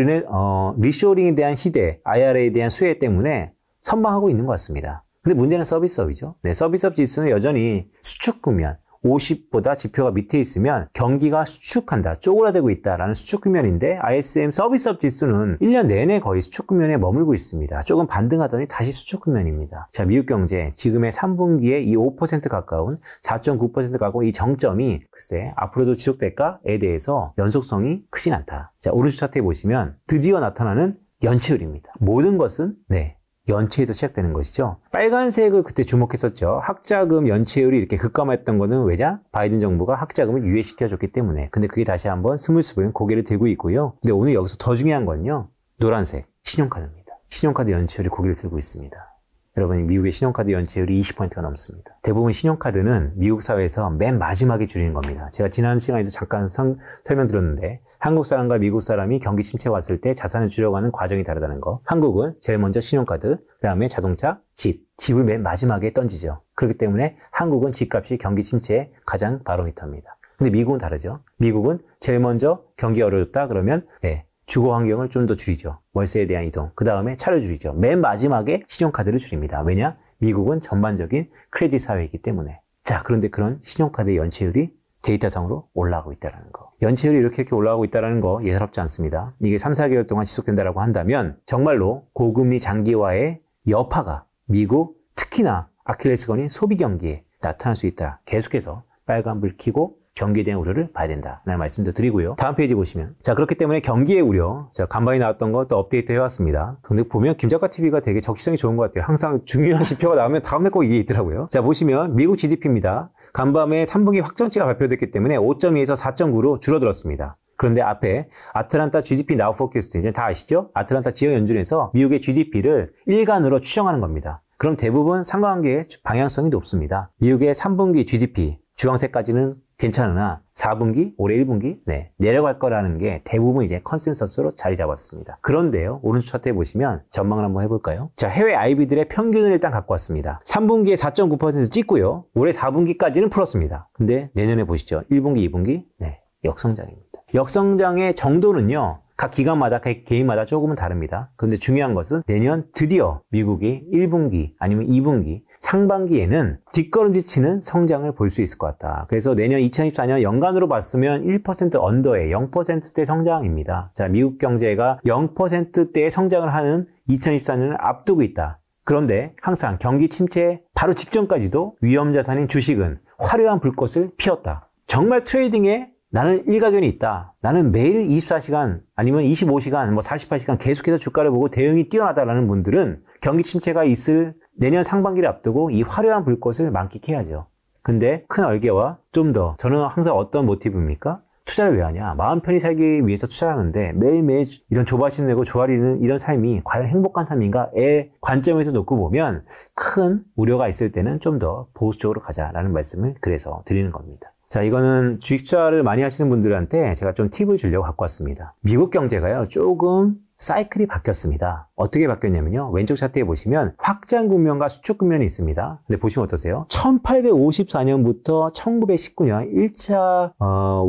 리쇼링에 대한 희대, IRA에 대한 수혜 때문에 선방하고 있는 것 같습니다. 근데 문제는 서비스업이죠. 서비스업 지수는 여전히 수축 국면, 50보다 지표가 밑에 있으면 경기가 수축한다, 쪼그라들고 있다라는 수축 국면인데, ISM 서비스업 지수는 1년 내내 거의 수축 국면에 머물고 있습니다. 조금 반등하더니 다시 수축 국면입니다. 자, 미국 경제 지금의 3분기에 이 5% 가까운 4.9% 가까운 이 정점이 글쎄 앞으로도 지속될까에 대해서 연속성이 크진 않다. 자, 오른쪽 차트에 보시면 드디어 나타나는 연체율입니다. 모든 것은 연체에서 시작되는 것이죠. 빨간색을 그때 주목했었죠. 학자금 연체율이 이렇게 급감했던 거는 왜냐? 바이든 정부가 학자금을 유예시켜줬기 때문에. 근데 그게 다시 한번 스물스물 고개를 들고 있고요. 근데 오늘 여기서 더 중요한 건요, 노란색 신용카드입니다. 신용카드 연체율이 고개를 들고 있습니다. 여러분, 미국의 신용카드 연체율이 20%가 넘습니다. 대부분 신용카드는 미국 사회에서 맨 마지막에 줄이는 겁니다. 제가 지난 시간에도 잠깐 설명드렸는데, 한국 사람과 미국 사람이 경기 침체가 왔을 때 자산을 줄여가는 과정이 다르다는 거. 한국은 제일 먼저 신용카드, 그 다음에 자동차, 집을 맨 마지막에 던지죠. 그렇기 때문에 한국은 집값이 경기 침체의 가장 바로미터입니다. 근데 미국은 다르죠. 미국은 제일 먼저 경기가 어려졌다 그러면 주거 환경을 좀 더 줄이죠. 월세에 대한 이동. 그 다음에 차를 줄이죠. 맨 마지막에 신용카드를 줄입니다. 왜냐? 미국은 전반적인 크레딧 사회이기 때문에. 자, 그런데 그런 신용카드의 연체율이 데이터상으로 올라가고 있다는 거. 연체율이 이렇게 올라가고 있다는 거 예사롭지 않습니다. 이게 3, 4개월 동안 지속된다고 한다면 정말로 고금리 장기화의 여파가 미국, 특히나 아킬레스건인 소비 경기에 나타날 수 있다. 계속해서 빨간불 켜고 경기에 대한 우려를 봐야 된다는 말씀도 드리고요. 다음 페이지 보시면, 자, 그렇기 때문에 경기의 우려, 자, 간밤에 나왔던 거 또 업데이트 해왔습니다. 근데 보면 김작가 TV가 되게 적시성이 좋은 것 같아요. 항상 중요한 지표가 나오면 다음날 꼭 이게 있더라고요. 자, 보시면 미국 GDP입니다. 간밤에 3분기 확정치가 발표됐기 때문에 5.2에서 4.9로 줄어들었습니다. 그런데 앞에 아틀란타 GDP 나우 포캐스트, 이제 다 아시죠? 아틀란타 지역 연준에서 미국의 GDP를 일간으로 추정하는 겁니다. 그럼 대부분 상관관계의 방향성이 높습니다. 미국의 3분기 GDP 주황색까지는 괜찮으나 4분기, 올해 1분기 내려갈 거라는 게 대부분 이제 컨센서스로 자리 잡았습니다. 그런데요, 오른쪽 차트에 보시면 전망을 한번 해볼까요? 자, 해외 IB들의 평균을 일단 갖고 왔습니다. 3분기에 4.9% 찍고요. 올해 4분기까지는 풀었습니다. 근데 내년에 보시죠. 1분기, 2분기 역성장입니다. 역성장의 정도는요, 각 기관마다, 각 개인마다 조금은 다릅니다. 그런데 중요한 것은 내년 드디어 미국이 1분기 아니면 2분기 상반기에는 뒷걸음질 치는 성장을 볼 수 있을 것 같다. 그래서 내년 2024년 연간으로 봤으면 1% 언더의 0%대 성장입니다. 자, 미국 경제가 0%대의 성장을 하는 2024년을 앞두고 있다. 그런데 항상 경기 침체 바로 직전까지도 위험자산인 주식은 화려한 불꽃을 피웠다. 정말 트레이딩에 나는 일가견이 있다. 나는 매일 24시간 아니면 25시간, 48시간 계속해서 주가를 보고 대응이 뛰어나다라는 분들은 경기 침체가 있을 내년 상반기를 앞두고 이 화려한 불꽃을 만끽해야죠. 근데 큰 얼개와 좀 더, 저는 항상 어떤 모티브입니까? 투자를 왜 하냐? 마음 편히 살기 위해서 투자를 하는데 매일매일 이런 조바심 내고 조아리는 이런 삶이 과연 행복한 삶인가의 관점에서 놓고 보면 큰 우려가 있을 때는 좀 더 보수적으로 가자라는 말씀을 그래서 드리는 겁니다. 자, 이거는 주식 투자를 많이 하시는 분들한테 제가 좀 팁을 주려고 갖고 왔습니다. 미국 경제가요, 조금 사이클이 바뀌었습니다. 어떻게 바뀌었냐면요, 왼쪽 차트에 보시면 확장 국면과 수축 국면이 있습니다. 근데 보시면 어떠세요? 1854년부터 1919년 1차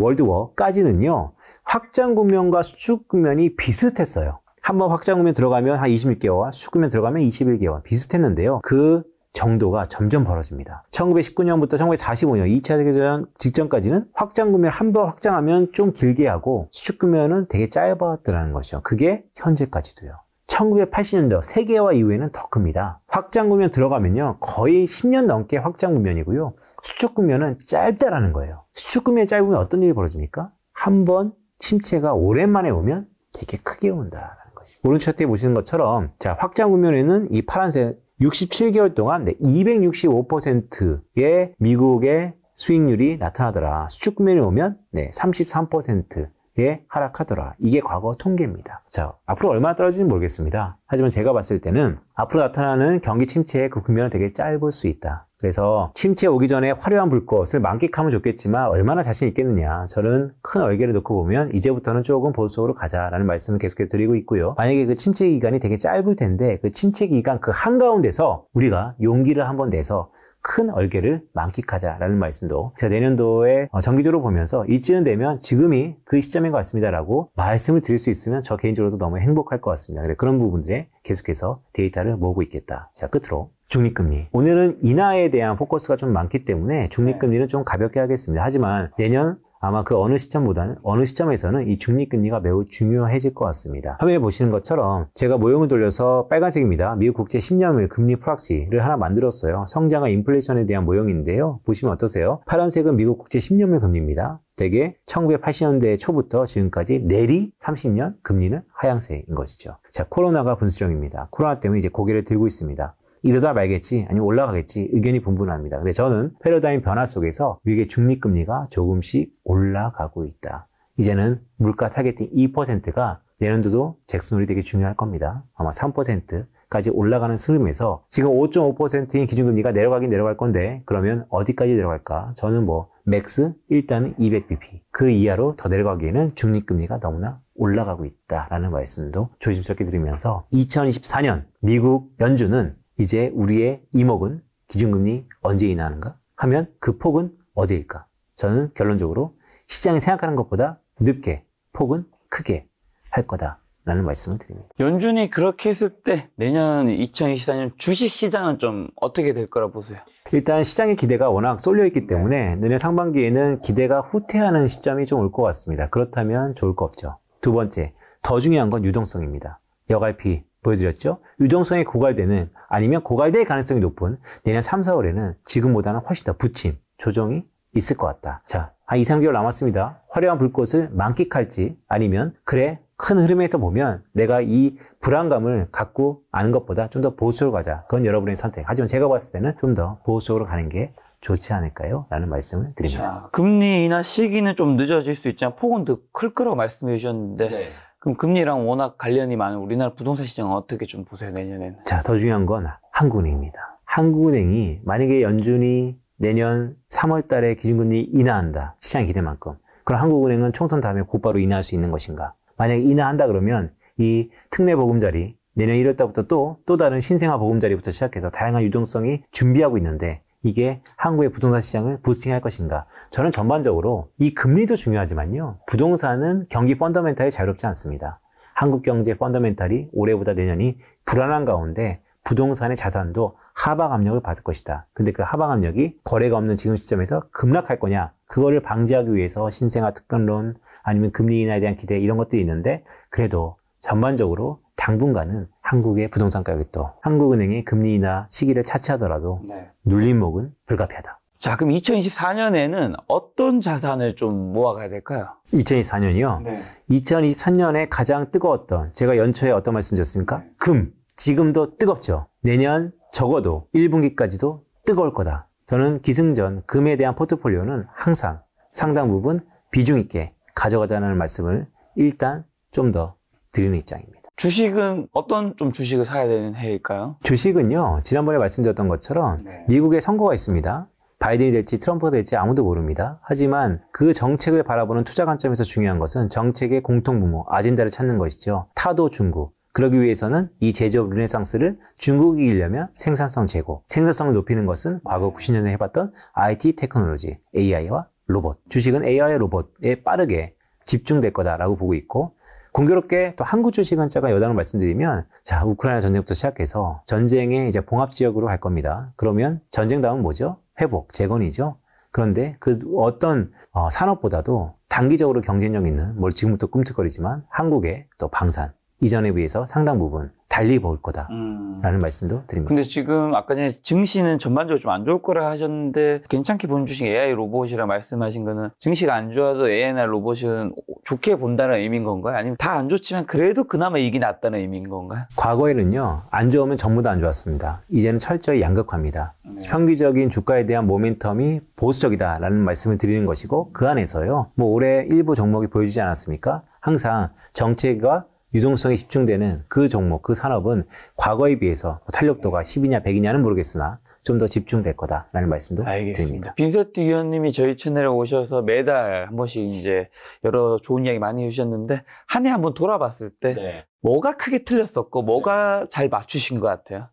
월드워까지는요, 확장 국면과 수축 국면이 비슷했어요. 한번 확장 국면 들어가면 한 26개월, 수축 국면 들어가면 21개월 비슷했는데요. 그 정도가 점점 벌어집니다. 1919년부터 1945년 2차 세계대전 직전까지는 확장 국면 한 번 확장하면 좀 길게 하고 수축 국면은 되게 짧았더라는 것이죠. 그게 현재까지도요. 1980년대 세계화 이후에는 더 큽니다. 확장 국면 들어가면요, 거의 10년 넘게 확장 국면이고요. 수축 국면은 짧다라는 거예요. 수축 국면이 짧으면 어떤 일이 벌어집니까? 한 번 침체가 오랜만에 오면 되게 크게 온다라는 것이죠. 오른쪽 차트에 보시는 것처럼, 자, 확장 국면에는 이 파란색 67개월 동안 265%의 미국의 수익률이 나타나더라. 수축 국면이 오면 33%의 하락하더라. 이게 과거 통계입니다. 자, 앞으로 얼마나 떨어질지 모르겠습니다. 하지만 제가 봤을 때는 앞으로 나타나는 경기 침체의 그 국면은 되게 짧을 수 있다. 그래서 침체 오기 전에 화려한 불꽃을 만끽하면 좋겠지만 얼마나 자신 있겠느냐. 저는 큰 얼개를 놓고 보면 이제부터는 조금 보수적으로 가자라는 말씀을 계속해서 드리고 있고요. 만약에 그 침체 기간이 되게 짧을 텐데 그 침체 기간 그 한가운데서 우리가 용기를 한번 내서 큰 얼개를 만끽하자라는 말씀도 제가 내년도에 정기적으로 보면서 이쯤 되면 지금이 그 시점인 것 같습니다라고 말씀을 드릴 수 있으면 저 개인적으로도 너무 행복할 것 같습니다. 그런 부분들에 계속해서 데이터를 모으고 있겠다. 자, 끝으로 중립금리. 오늘은 인하에 대한 포커스가 좀 많기 때문에 중립금리는 좀 가볍게 하겠습니다. 하지만 내년 아마 그 어느 시점보다는 어느 시점에서는 이 중립금리가 매우 중요해질 것 같습니다. 화면에 보시는 것처럼 제가 모형을 돌려서 빨간색입니다. 미국 국제 10년물 금리 프락시를 하나 만들었어요. 성장과 인플레이션에 대한 모형인데요. 보시면 어떠세요? 파란색은 미국 국제 10년물 금리입니다. 대개 1980년대 초부터 지금까지 내리 30년 금리는 하향세인 것이죠. 자, 코로나가 분수령입니다. 코로나 때문에 이제 고개를 들고 있습니다. 이러다 말겠지, 아니면 올라가겠지, 의견이 분분합니다. 근데 저는 패러다임 변화 속에서 미국의 중립금리가 조금씩 올라가고 있다. 이제는 물가 타겟팅 2%가 내년도도 잭슨홀이 되게 중요할 겁니다. 아마 3%까지 올라가는 흐름에서 지금 5.5%인 기준금리가 내려가긴 내려갈 건데 그러면 어디까지 내려갈까? 저는 맥스 일단은 200bp 그 이하로 더 내려가기에는 중립금리가 너무나 올라가고 있다라는 말씀도 조심스럽게 드리면서 2024년 미국 연준은 이제 우리의 이목은 기준금리 언제 인하하는가 하면 그 폭은 어디일까? 저는 결론적으로 시장이 생각하는 것보다 늦게 폭은 크게 할 거다라는 말씀을 드립니다. 연준이 그렇게 했을 때 내년 2024년 주식시장은 좀 어떻게 될 거라 보세요? 일단 시장의 기대가 워낙 쏠려있기 때문에 내년 상반기에는 기대가 후퇴하는 시점이 좀 올 것 같습니다. 그렇다면 좋을 거 없죠. 두 번째, 더 중요한 건 유동성입니다. 여갈피 보여드렸죠? 유동성이 고갈되는 아니면 고갈될 가능성이 높은 내년 3, 4월에는 지금보다는 훨씬 더 붙임, 조정이 있을 것 같다. 자, 한 2, 3개월 남았습니다. 화려한 불꽃을 만끽할지 아니면 그래, 큰 흐름에서 보면 내가 이 불안감을 갖고 아는 것보다 좀 더 보수적으로 가자. 그건 여러분의 선택. 하지만 제가 봤을 때는 좀 더 보수적으로 가는 게 좋지 않을까요? 라는 말씀을 드립니다. 자, 금리 인하 시기는 좀 늦어질 수 있지만 폭은 더 클 거라고 말씀해 주셨는데 네. 그럼 금리랑 워낙 관련이 많은 우리나라 부동산 시장은 어떻게 좀 보세요, 내년에는? 자, 더 중요한 건 한국은행입니다. 한국은행이 만약에 연준이 내년 3월 달에 기준금리 인하한다. 시장 기대만큼. 그럼 한국은행은 총선 다음에 곧바로 인하할 수 있는 것인가? 만약에 인하한다 그러면 이 특례 보금자리 내년 1월 달부터 또 다른 신생아 보금자리부터 시작해서 다양한 유동성이 준비하고 있는데 이게 한국의 부동산 시장을 부스팅할 것인가? 저는 전반적으로 이 금리도 중요하지만요. 부동산은 경기 펀더멘탈이 자유롭지 않습니다. 한국 경제 펀더멘탈이 올해보다 내년이 불안한 가운데 부동산의 자산도 하방 압력을 받을 것이다. 근데 그 하방 압력이 거래가 없는 지금 시점에서 급락할 거냐? 그거를 방지하기 위해서 신생아 특별론 아니면 금리 인하에 대한 기대 이런 것들이 있는데 그래도 전반적으로 당분간은 한국의 부동산 가격도 한국은행이 금리 인하 시기를 차치하더라도 눌림목은 불가피하다. 자, 그럼 2024년에는 어떤 자산을 좀 모아가야 될까요? 2024년이요? 2023년에 가장 뜨거웠던 제가 연초에 어떤 말씀 드렸습니까? 금. 지금도 뜨겁죠. 내년 적어도 1분기까지도 뜨거울 거다. 저는 기승전 금에 대한 포트폴리오는 항상 상당 부분 비중 있게 가져가자는 말씀을 일단 좀 더 드리는 입장입니다. 주식은 어떤 좀 주식을 사야 되는 해일까요? 주식은요, 지난번에 말씀드렸던 것처럼 미국에 선거가 있습니다. 바이든이 될지 트럼프가 될지 아무도 모릅니다. 하지만 그 정책을 바라보는 투자 관점에서 중요한 것은 정책의 공통분모, 아젠다를 찾는 것이죠. 타도 중국. 그러기 위해서는 이 제조업 르네상스를 중국이 이기려면 생산성 제고, 생산성을 높이는 것은 과거 90년에 해봤던 IT 테크놀로지, AI와 로봇. 주식은 AI와 로봇에 빠르게 집중될 거다라고 보고 있고 공교롭게 또 한국 주식은 제가 여담을 말씀드리면 자 우크라이나 전쟁부터 시작해서 전쟁의 이제 봉합 지역으로 갈 겁니다. 그러면 전쟁 다음 뭐죠? 회복, 재건이죠. 그런데 그 어떤 산업보다도 단기적으로 경쟁력 있는 뭘 지금부터 꿈틀거리지만 한국의 또 방산 이전에 비해서 상당 부분 달리 보일 거다라는 말씀도 드립니다. 근데 지금 아까 전에 증시는 전반적으로 좀 안 좋을 거라 하셨는데 괜찮게 보는 주식 AI 로봇이라 말씀하신 거는 증시가 안 좋아도 AI나 로봇은 좋게 본다는 의미인 건가요? 아니면 다 안 좋지만 그래도 그나마 이익이 낫다는 의미인 건가요? 과거에는요. 안 좋으면 전부 다 안 좋았습니다. 이제는 철저히 양극화입니다. 평균적인 주가에 대한 모멘텀이 보수적이다라는 말씀을 드리는 것이고 그 안에서요. 뭐 올해 일부 종목이 보여주지 않았습니까? 항상 정책과 유동성이 집중되는 그 종목, 그 산업은 과거에 비해서 탄력도가 10이냐 100이냐는 모르겠으나 좀 더 집중될 거다라는 말씀도 드립니다. 빈세트 위원님이 저희 채널에 오셔서 매달 한 번씩 이제 여러 좋은 이야기 많이 해주셨는데 한 해 한번 돌아봤을 때 뭐가 크게 틀렸었고 뭐가 잘 맞추신 것 같아요?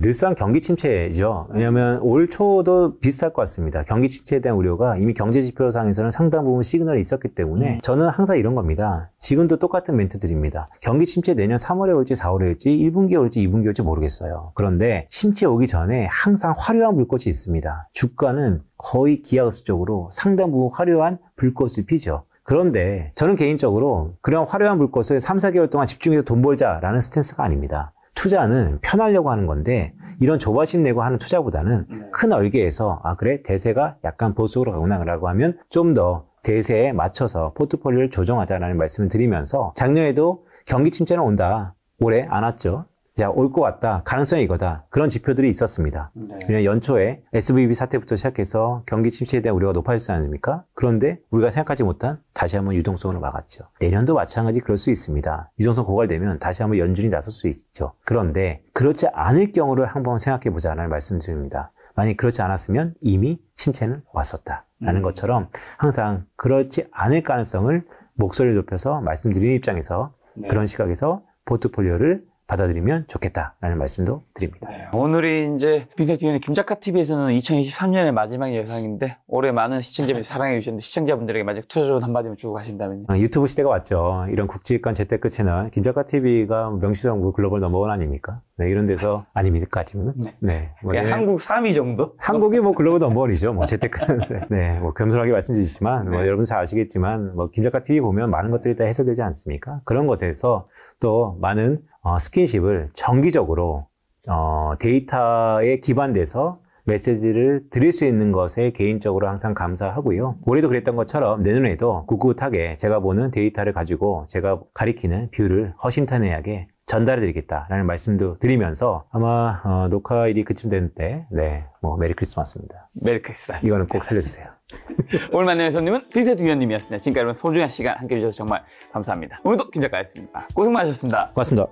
늘상 경기 침체죠. 왜냐하면 올 초도 비슷할 것 같습니다. 경기 침체에 대한 우려가 이미 경제 지표상에서는 상당 부분 시그널이 있었기 때문에 저는 항상 이런 겁니다. 지금도 똑같은 멘트 드립니다. 경기 침체 내년 3월에 올지 4월에 올지 1분기에 올지 2분기에 올지 모르겠어요. 그런데 침체 오기 전에 항상 화려한 불꽃이 있습니다. 주가는 거의 기하급수적으로 상당 부분 화려한 불꽃을 피죠. 그런데 저는 개인적으로 그런 화려한 불꽃을 3, 4개월 동안 집중해서 돈 벌자라는 스탠스가 아닙니다. 투자는 편하려고 하는 건데 이런 조바심 내고 하는 투자보다는 큰 얼개에서 그래 대세가 약간 보수적으로 가구나라고 하면 좀 더 대세에 맞춰서 포트폴리오를 조정하자라는 말씀을 드리면서 작년에도 경기 침체는 온다. 올해 안 왔죠. 올 것 같다. 가능성이 이거다. 그런 지표들이 있었습니다. 왜냐면 연초에 SVB 사태부터 시작해서 경기 침체에 대한 우려가 높아졌지 않습니까? 그런데 우리가 생각하지 못한 다시 한번 유동성으로 막았죠. 내년도 마찬가지 그럴 수 있습니다. 유동성 고갈되면 다시 한번 연준이 나설 수 있죠. 그런데 그렇지 않을 경우를 한번 생각해 보자는 말씀을 드립니다. 만약 그렇지 않았으면 이미 침체는 왔었다라는 것처럼 항상 그렇지 않을 가능성을 목소리를 높여서 말씀드리는 입장에서 그런 시각에서 포트폴리오를 받아들이면 좋겠다라는 말씀도 드립니다. 오늘이 이제 빈세트 위원님 김작가TV에서는 2023년의 마지막 영상인데 올해 많은 시청자분들이 사랑해 주셨는데 시청자분들에게 마지막 투자 좋은 한마디만 주고 가신다면요? 유튜브 시대가 왔죠. 이런 국지익관 재테크 채널 김작가TV가 명실상부 글로벌 넘버원 아닙니까? 이런 데서 아닙니까 지금은? 한국 3위 정도? 한국이 뭐 글로벌 넘버원이죠. 뭐 재테크는 뭐 겸손하게 말씀드리지만 여러분 잘 아시겠지만 김작가TV 보면 많은 것들이 다 해설되지 않습니까? 그런 것에서 또 많은 스킨십을 정기적으로 데이터에 기반돼서 메시지를 드릴 수 있는 것에 개인적으로 항상 감사하고요. 올해도 그랬던 것처럼 내년에도 꿋꿋하게 제가 보는 데이터를 가지고 제가 가리키는 뷰를 허심탄회하게 전달해 드리겠다라는 말씀도 드리면서 아마 녹화일이 그쯤 되는 때 메리 크리스마스입니다. 메리 크리스마스. 이거는 꼭 살려주세요. 오늘 만난 손님은 빈세트 위원님이었습니다. 지금까지 여러분 소중한 시간 함께 해주셔서 정말 감사합니다. 오늘도 김작가였습니다. 고생 많으셨습니다. 고맙습니다.